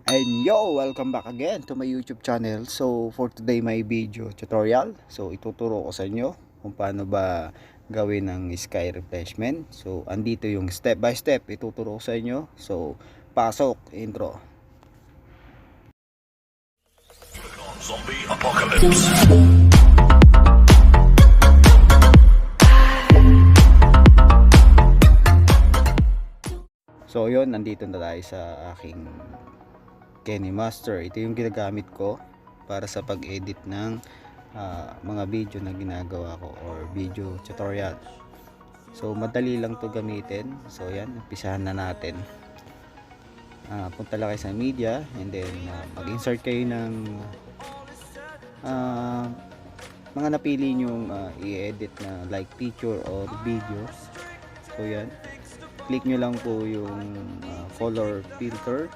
And yo, welcome back again to my YouTube channel. So for today my video tutorial. So ituturo ko sa inyo kung paano ba gawin ang sky replacement. So andito yung step by step ituturo ko sa inyo. So pasok intro. Zombie apocalypse. So yun, nandito na tayo sa aking kinemaster. Ito yung ginagamit ko para sa pag-edit ng mga video na ginagawa ko or video tutorial. So madali lang to gamitin. So yan, umpisahan na natin. Punta lang kayo sa media and then mag-insert kayo ng mga napili nyong i-edit na like picture or video. So yan, click nyo lang po yung color filter.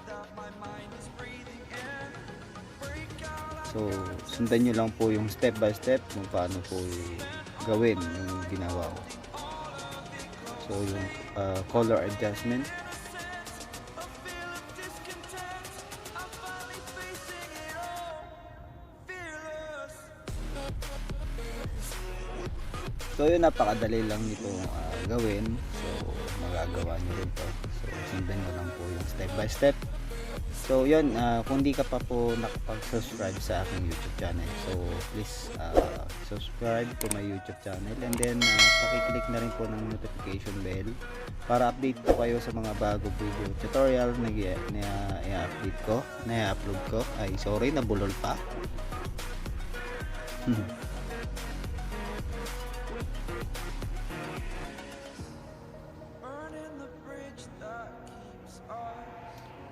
So sundan nyo lang po yung step by step kung paano po gawin yung ginawa ko. So yung color adjustment, so yun, napakadali lang nito gawin. So magagawa nyo rin to. So sundan nyo lang po yung step by step. So yun, kung di ka pa po nakapag-subscribe sa aking YouTube channel, so please subscribe to my YouTube channel and then pakiclick na rin po ng notification bell para update po kayo sa mga bago video tutorial na i-update ko, na i-upload ko. Ay sorry, nabulol pa.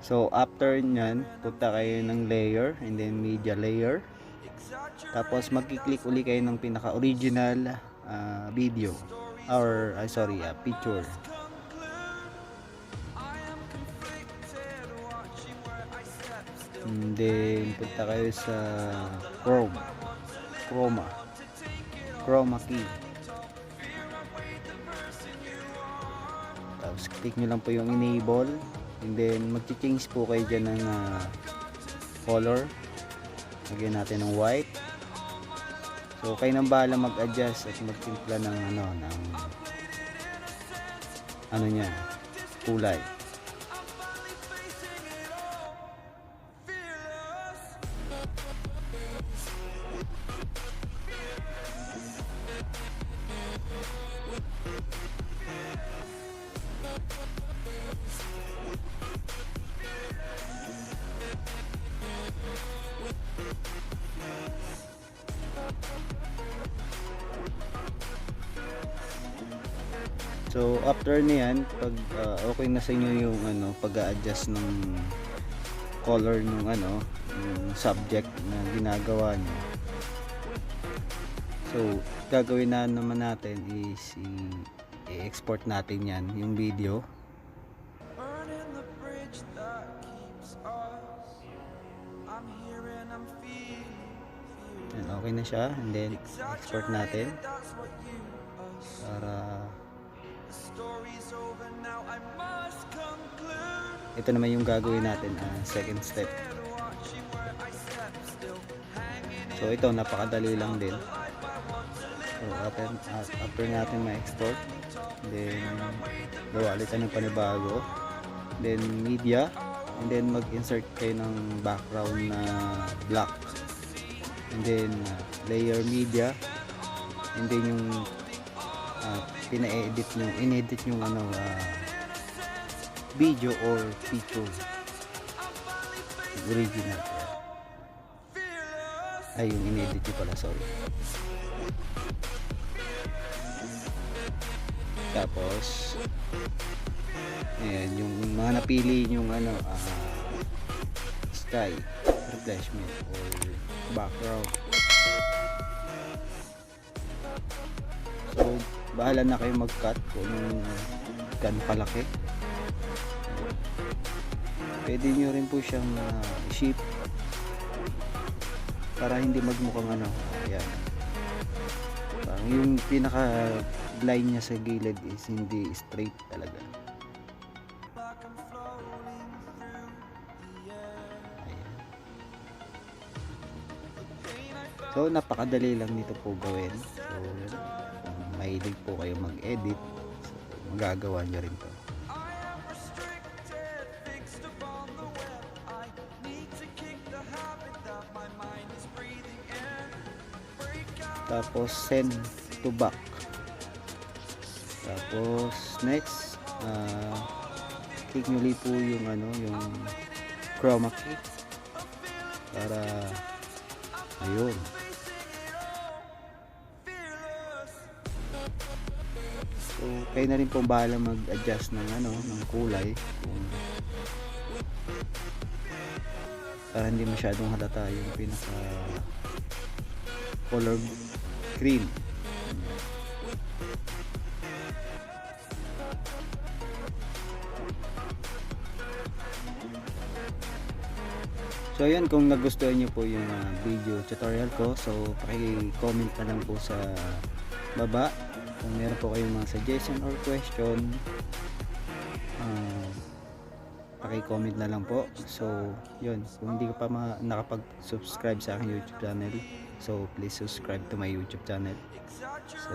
So after nyan, punta kayo ng layer and then media layer. Tapos magki-click uli kayo ng pinaka original video or picture. And then punta kayo sa chroma key. Tapos click nyo lang po yung enable. And then mag-change po kayo dyan ng color. Lagyan natin ng white. So kayo nang bahala mag-adjust at magtimpla ng niya, kulay. So after niyan, pag okay na sa inyo yung pag-a-adjust ng color ng yung subject na ginagawa niyo. So gagawin na naman natin is i-export natin yan, yung video. And okay na siya, and then export natin para ito naman yung gagawin natin second step. So ito napakadali lang din. So after natin ma-export, then gawa ulit ng panibago, then media, and then mag-insert kayo ng background na black, and then layer media, and then yung inedit yung video or picture original. Ay, yung inedit nyo pala, sorry. Tapos ayan, yung mga napili yung sky replacement or background. So bahala na kayo mag-cut kung gaano kalaki. Pwede nyo rin po siyang i-shape para hindi magmukhang ayan. Parang yung pinaka line niya sa gilid is hindi straight talaga. So napakadali lang nito po gawin. So kung mahilig po kayo mag-edit, so, magagawa nyo rin to. Tapos send to back. Tapos next, click nyo ulit po yung yung chroma key para ayun. So kayo na rin po bahala mag-adjust ng ng kulay para hindi masyadong halata yung pinaka color green. So ayan, kung nagustuhan niyo po yung video tutorial ko, so paki-comment na lang po sa baba kung meron po kayong mga suggestion or question. Paki-comment na lang po. So yun, kung hindi ka pa nakapag-subscribe sa aking YouTube channel, so please subscribe to my YouTube channel. So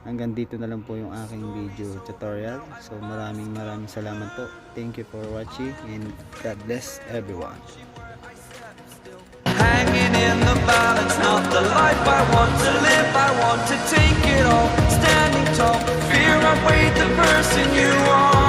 hanggang dito na lang po yung aking video tutorial. So maraming salamat po. Thank you for watching and God bless everyone. Hanging in the balance, not the life I want to live. I want to take it all, standing tall. Fear I weighed the person you are.